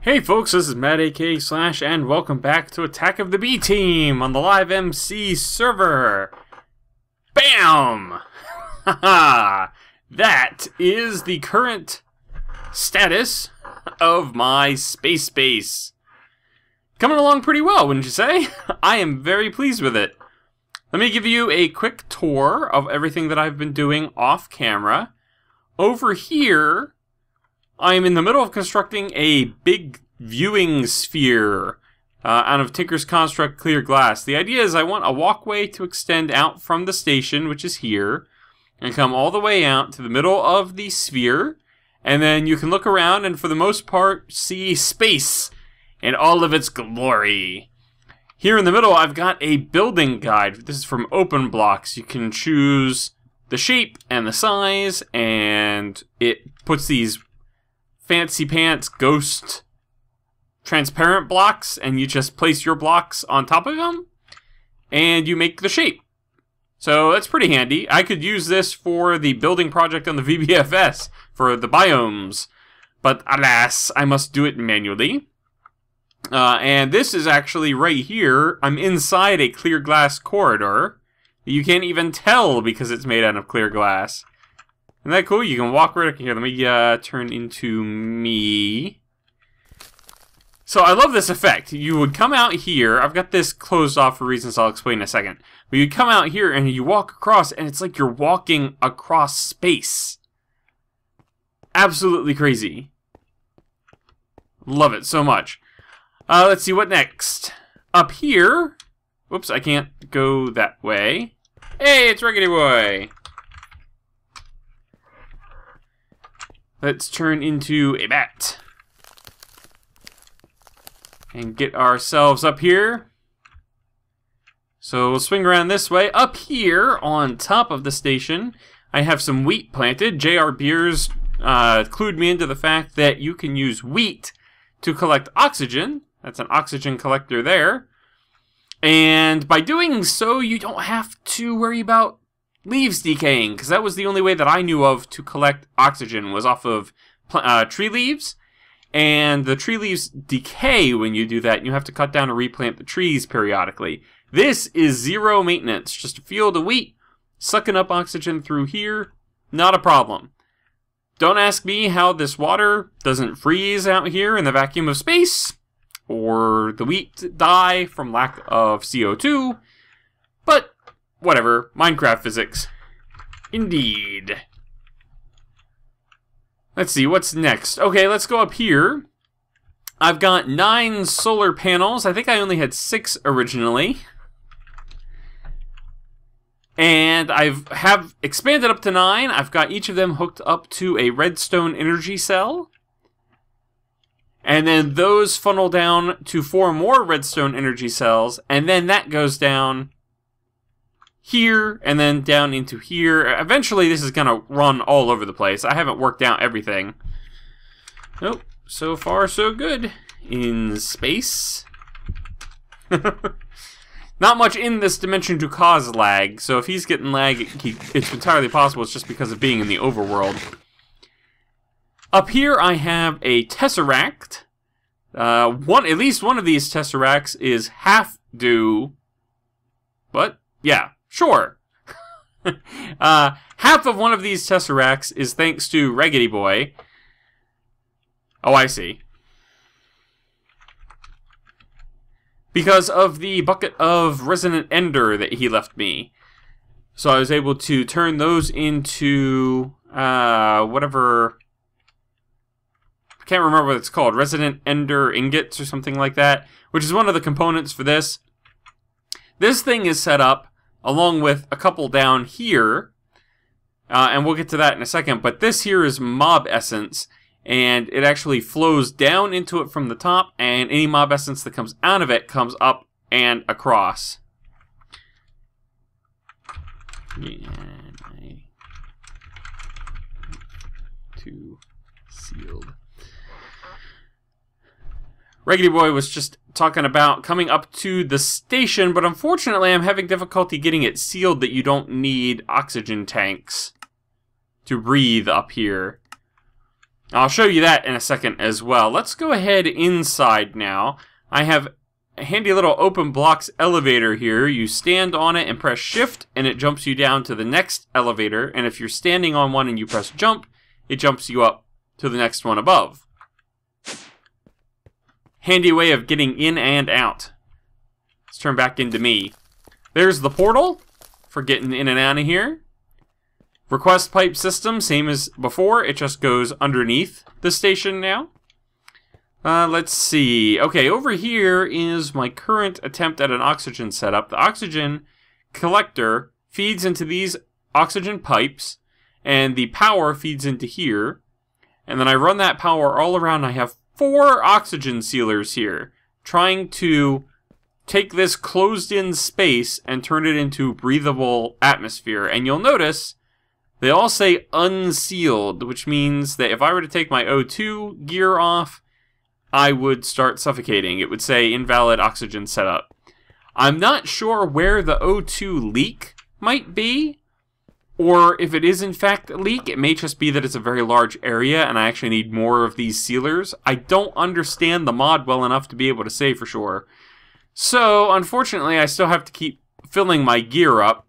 Hey folks, this is Matt aka Slash, and welcome back to Attack of the B Team on the LiveMC server. Bam! Haha! That is the current status of my space base. Coming along pretty well, wouldn't you say? I am very pleased with it. Let me give you a quick tour of everything that I've been doing off camera. Over here, I'm in the middle of constructing a big viewing sphere out of Tinker's Construct clear glass. The idea is I want a walkway to extend out from the station, which is here, and come all the way out to the middle of the sphere, and then you can look around and for the most part see space in all of its glory. Here in the middle I've got a building guide. This is from Open Blocks. You can choose the shape and the size, and it puts these fancy pants ghost transparent blocks, and you just place your blocks on top of them and you make the shape. So that's pretty handy. I could use this for the building project on the VBFS for the biomes, but alas, I must do it manually. And this is actually right here. I'm inside a clear glass corridor. You can't even tell because it's made out of clear glass. Isn't that cool? You can walk right up here. Let me turn into me. So I love this effect. You would come out here. I've got this closed off for reasons I'll explain in a second. But you come out here and you walk across, and it's like you're walking across space. Absolutely crazy. Love it so much. Let's see what next. Up here. Whoops, I can't go that way. Hey, it's Raggedy Boy. Let's turn into a bat. And get ourselves up here. So we'll swing around this way. Up here on top of the station, I have some wheat planted. JR Beers clued me into the fact that you can use wheat to collect oxygen. That's an oxygen collector there. And by doing so, you don't have to worry about leaves decaying, because that was the only way that I knew of to collect oxygen, was off of tree leaves. And the tree leaves decay when you do that, and you have to cut down and replant the trees periodically. This is zero maintenance, just a field of wheat, sucking up oxygen through here, not a problem. Don't ask me how this water doesn't freeze out here in the vacuum of space, or the wheat die from lack of CO2, but whatever, Minecraft physics. Indeed. Let's see, what's next? Okay, let's go up here. I've got 9 solar panels. I think I only had 6 originally. And I have expanded up to 9. I've got each of them hooked up to a redstone energy cell. And then those funnel down to 4 more redstone energy cells, and then that goes down here, and then down into here. Eventually, this is going to run all over the place. I haven't worked out everything. Nope. So far, so good. In space. Not much in this dimension to cause lag, so if he's getting lag, it's entirely possible it's just because of being in the overworld. Up here, I have a tesseract. At least one of these tesseracts is half due. What? Yeah. Sure. Half of one of these tesseracts is thanks to Raggedy Boy. Oh, I see. Because of the bucket of resonant ender that he left me. So I was able to turn those into whatever. I can't remember what it's called. Resonant ender ingots or something like that. Which is one of the components for this. This thing is set up along with a couple down here, and we'll get to that in a second, but this here is mob essence, and it actually flows down into it from the top, and any mob essence that comes out of it comes up and across. Two sealed. Raggedy Boy was just talking about coming up to the station, but unfortunately I'm having difficulty getting it sealed that you don't need oxygen tanks to breathe up here. I'll show you that in a second as well. Let's go ahead inside now. I have a handy little open blocks elevator here. You stand on it and press shift and it jumps you down to the next elevator. And if you're standing on one and you press jump, it jumps you up to the next one above. Handy way of getting in and out. Let's turn back into me. There's the portal for getting in and out of here. Request pipe system, same as before. It just goes underneath the station now. Let's see. Okay, over here is my current attempt at an oxygen setup. The oxygen collector feeds into these oxygen pipes, and the power feeds into here. And then I run that power all around. I have 4 oxygen sealers here, trying to take this closed-in space and turn it into breathable atmosphere. And you'll notice they all say unsealed, which means that if I were to take my O2 gear off, I would start suffocating. It would say invalid oxygen setup. I'm not sure where the O2 leak might be, or if it is in fact a leak, it may just be that it's a very large area and I actually need more of these sealers. I don't understand the mod well enough to be able to say for sure. So, unfortunately, I still have to keep filling my gear up.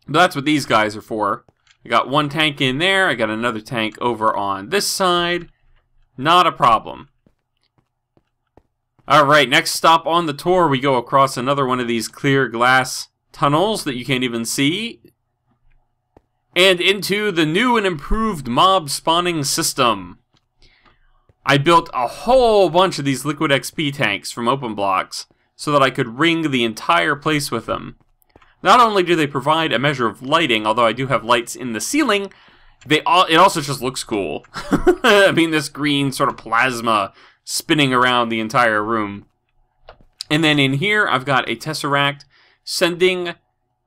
But that's what these guys are for. I got 1 tank in there, I got another tank over on this side. Not a problem. Alright, next stop on the tour, we go across another one of these clear glass tunnels that you can't even see. And into the new and improved mob spawning system. I built a whole bunch of these liquid XP tanks from open blocks so that I could ring the entire place with them. Not only do they provide a measure of lighting, although I do have lights in the ceiling, it also just looks cool. I mean, this green sort of plasma spinning around the entire room. And then in here, I've got a tesseract sending,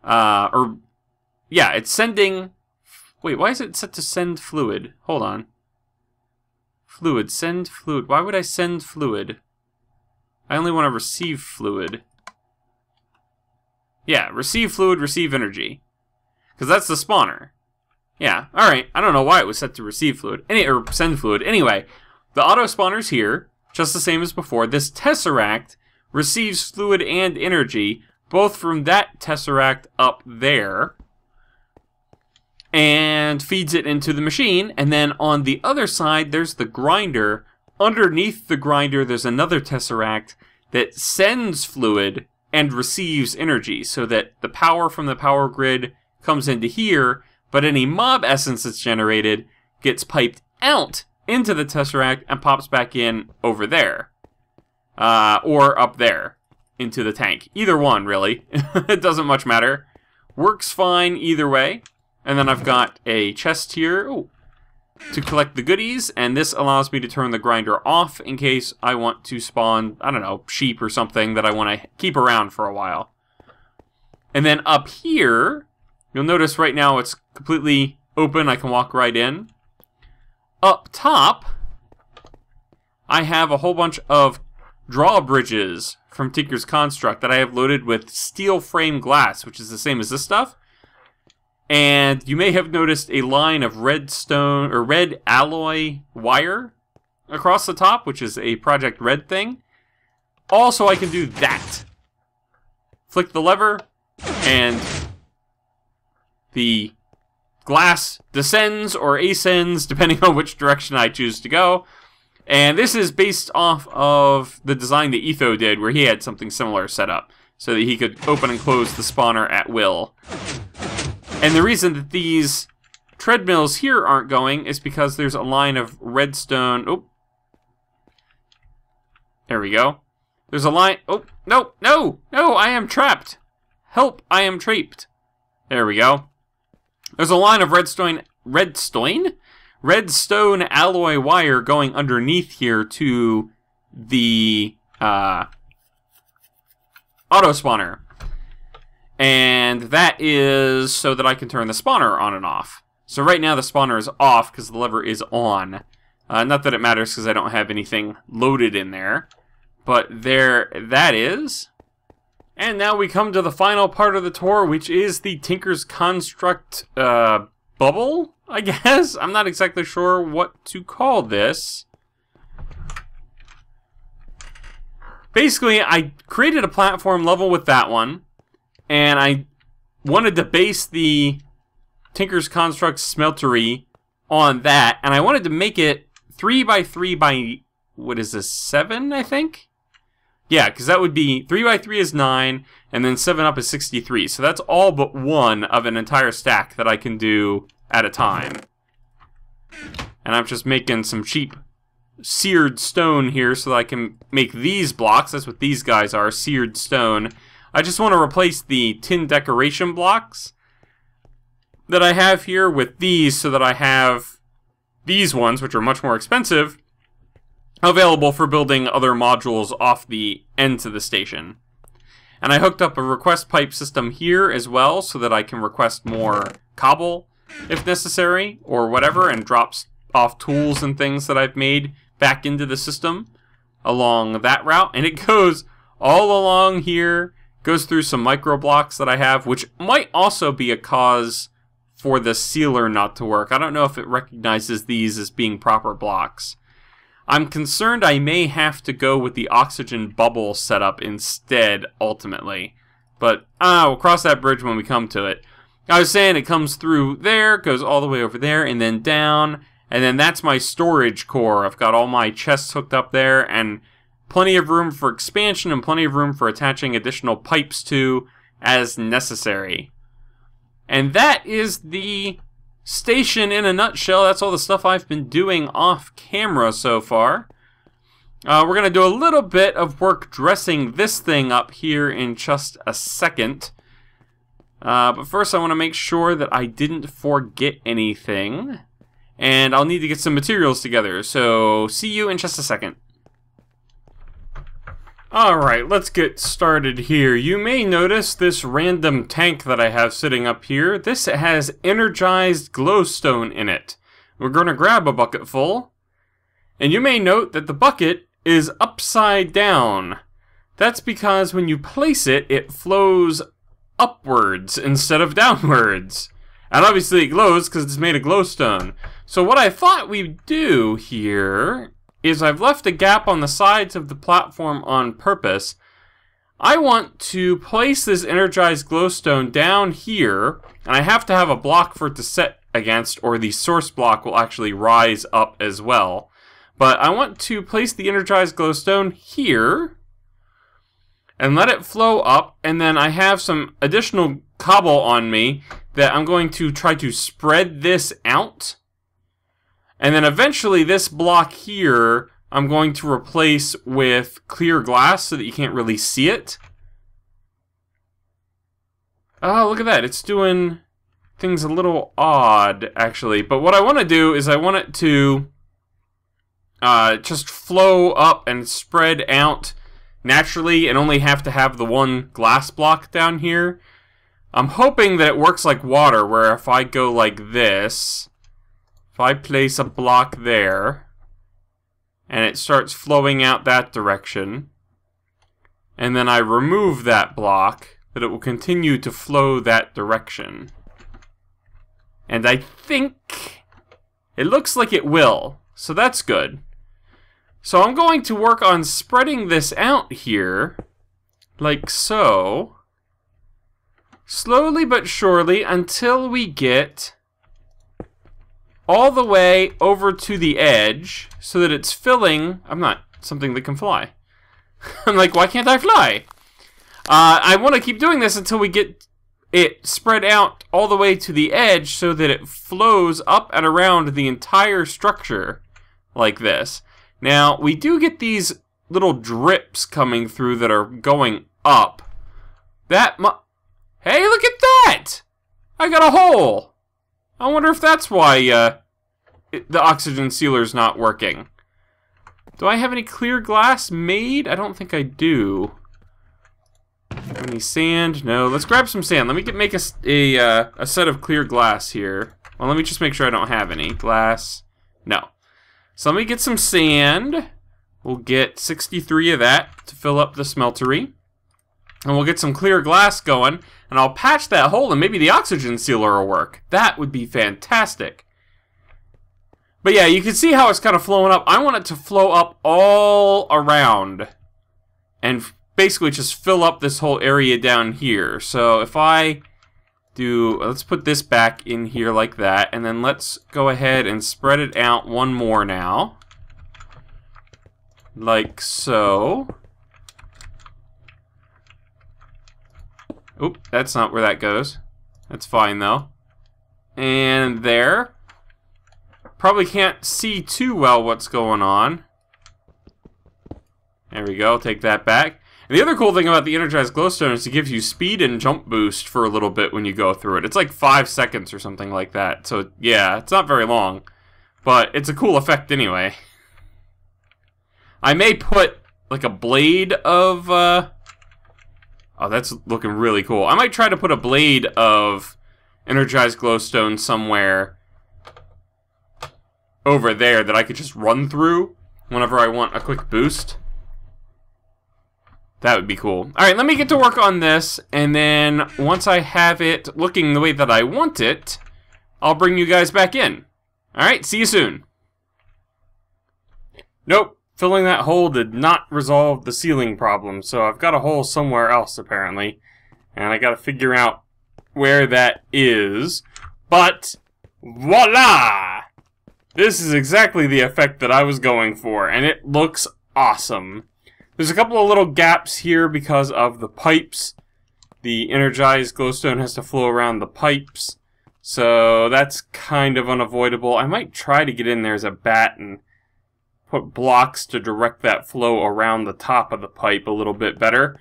it's sending, wait, why is it set to send fluid? Hold on. Fluid, send fluid. Why would I send fluid? I only want to receive fluid. Yeah, receive fluid, receive energy. Because that's the spawner. Yeah, alright. I don't know why it was set to receive fluid. Or send fluid. Anyway, the auto spawner's here, just the same as before. This tesseract receives fluid and energy, both from that tesseract up there, and feeds it into the machine. And then on the other side, there's the grinder. Underneath the grinder, there's another tesseract that sends fluid and receives energy, so that the power from the power grid comes into here, but any mob essence that's generated gets piped out into the tesseract and pops back in over there. Or up there into the tank. Either one, really. It doesn't much matter. Works fine either way. And then I've got a chest here to collect the goodies, and this allows me to turn the grinder off in case I want to spawn, I don't know, sheep or something that I want to keep around for a while. And then up here, you'll notice right now it's completely open. I can walk right in. Up top, I have a whole bunch of drawbridges from Tinker's Construct that I have loaded with steel frame glass, which is the same as this stuff. And you may have noticed a line of red alloy wire across the top, which is a Project Red thing. Also, I can do that. Flick the lever, and the glass descends or ascends, depending on which direction I choose to go. And this is based off of the design that Etho did, where he had something similar set up, so that he could open and close the spawner at will. And the reason that these treadmills here aren't going is because there's a line of redstone. Oh. There we go. There's a line. Oh, no, no, no, I am trapped. Help, I am trapped. There we go. There's a line of redstone alloy wire going underneath here to the auto spawner. And that is so that I can turn the spawner on and off. So right now the spawner is off because the lever is on. Not that it matters because I don't have anything loaded in there. But there that is. And now we come to the final part of the tour, which is the Tinker's Construct bubble, I guess? I'm not exactly sure what to call this. Basically, I created a platform level with that one, and I wanted to base the Tinker's Construct smeltery on that, and I wanted to make it 3 by 3 by, what is this, 7, I think? Yeah, because that would be 3 by 3 is 9, and then 7 up is 63. So that's all but one of an entire stack that I can do at a time. And I'm just making some cheap seared stone here so that I can make these blocks. That's what these guys are, seared stone. I just want to replace the tin decoration blocks that I have here with these so that I have these ones, which are much more expensive, available for building other modules off the ends of the station. And I hooked up a request pipe system here as well so that I can request more cobble if necessary or whatever, and drops off tools and things that I've made back into the system along that route. And it goes all along here, goes through some micro blocks that I have, which might also be a cause for the sealer not to work. I don't know if it recognizes these as being proper blocks. I'm concerned I may have to go with the oxygen bubble setup instead, ultimately. But, we'll cross that bridge when we come to it. I was saying it comes through there, goes all the way over there, and then down. And then that's my storage core. I've got all my chests hooked up there, and plenty of room for expansion and plenty of room for attaching additional pipes to as necessary. And that is the station in a nutshell. That's all the stuff I've been doing off camera so far. We're going to do a little bit of work dressing this thing up here in just a second. But first I want to make sure that I didn't forget anything. And I'll need to get some materials together. So see you in just a second. Alright, let's get started here. You may notice this random tank that I have sitting up here. This has energized glowstone in it. We're going to grab a bucket full. And you may note that the bucket is upside down. That's because when you place it, it flows upwards instead of downwards. And obviously it glows because it's made of glowstone. So what I thought we'd do here is I've left a gap on the sides of the platform on purpose. I want to place this energized glowstone down here, and I have to have a block for it to set against, or the source block will actually rise up as well. But I want to place the energized glowstone here, and let it flow up, and then I have some additional cobble on me that I'm going to try to spread this out. And then eventually this block here I'm going to replace with clear glass so that you can't really see it. Oh, look at that. It's doing things a little odd, actually. But what I want to do is I want it to just flow up and spread out naturally and only have to have the one glass block down here. I'm hoping that it works like water, where if I go like this, if I place a block there, and it starts flowing out that direction, and then I remove that block, that it will continue to flow that direction. And I think it looks like it will, so that's good. So I'm going to work on spreading this out here, like so, slowly but surely, until we get all the way over to the edge so that it's filling. I'm not something that can fly. I'm like, why can't I fly? I want to keep doing this until we get it spread out all the way to the edge so that it flows up and around the entire structure like this. Now, we do get these little drips coming through that are going up. Hey, look at that! I got a hole! I wonder if that's why the oxygen sealer's not working. Do I have any clear glass made? I don't think I do. Any sand? No. Let's grab some sand. Let me make a set of clear glass here. Well, let me just make sure I don't have any. Glass. No. So let me get some sand. We'll get 63 of that to fill up the smeltery. And we'll get some clear glass going, and I'll patch that hole, and maybe the oxygen sealer will work. That would be fantastic. But yeah, you can see how it's kind of flowing up. I want it to flow up all around and basically just fill up this whole area down here. So if I do, let's put this back in here like that, and then let's go ahead and spread it out one more now. Like so. Oop, that's not where that goes. That's fine though. And there. Probably can't see too well what's going on. There we go, take that back. And the other cool thing about the energized glowstone is it gives you speed and jump boost for a little bit when you go through it. It's like 5 seconds or something like that. So yeah, it's not very long. But it's a cool effect anyway. I may put like a blade of... Oh, that's looking really cool. I might try to put a blade of energized glowstone somewhere over there that I could just run through whenever I want a quick boost. That would be cool. Alright, let me get to work on this, and then once I have it looking the way that I want it, I'll bring you guys back in. Alright, see you soon. Nope. Filling that hole did not resolve the ceiling problem, so I've got a hole somewhere else, apparently. And I gotta figure out where that is. But, voila! This is exactly the effect that I was going for, and it looks awesome. There's a couple of little gaps here because of the pipes. The energized glowstone has to flow around the pipes, so that's kind of unavoidable. I might try to get in there as a bat and put blocks to direct that flow around the top of the pipe a little bit better.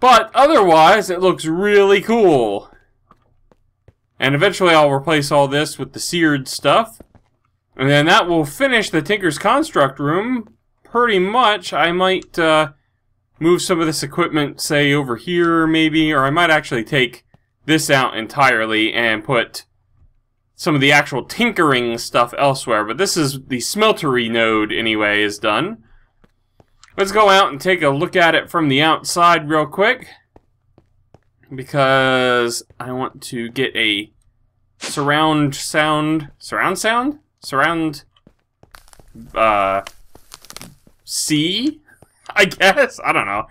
But otherwise, it looks really cool. And eventually I'll replace all this with the seared stuff. And then that will finish the Tinker's Construct room pretty much. I might move some of this equipment, say, over here maybe. Or I might actually take this out entirely and put some of the actual tinkering stuff elsewhere, but this is the smeltery node anyway is done. Let's go out and take a look at it from the outside real quick, because I want to get a surround C, I guess? I don't know.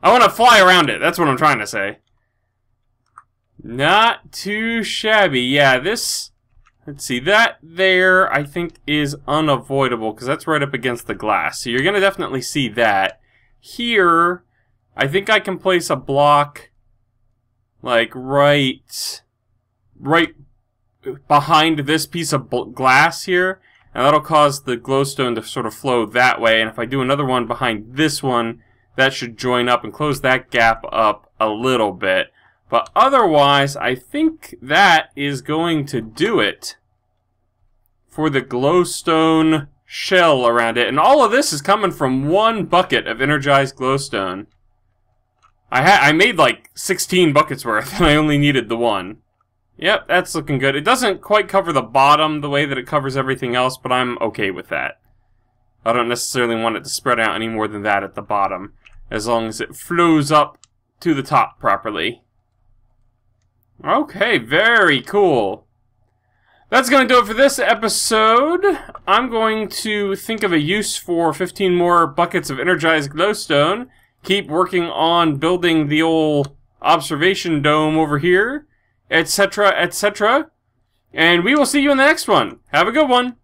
I want to fly around it, that's what I'm trying to say. Not too shabby. Yeah, this... Let's see, that there, I think, is unavoidable, because that's right up against the glass. So you're going to definitely see that. Here, I think I can place a block, like, right behind this piece of glass here. And that'll cause the glowstone to sort of flow that way. And if I do another one behind this one, that should join up and close that gap up a little bit. But otherwise, I think that is going to do it for the glowstone shell around it. And all of this is coming from one bucket of energized glowstone. I made like 16 buckets worth, and I only needed the one. Yep, that's looking good. It doesn't quite cover the bottom the way that it covers everything else, but I'm okay with that. I don't necessarily want it to spread out any more than that at the bottom, as long as it flows up to the top properly. Okay, very cool. That's going to do it for this episode. I'm going to think of a use for 15 more buckets of energized glowstone. Keep working on building the old observation dome over here, etc., etc. And we will see you in the next one. Have a good one.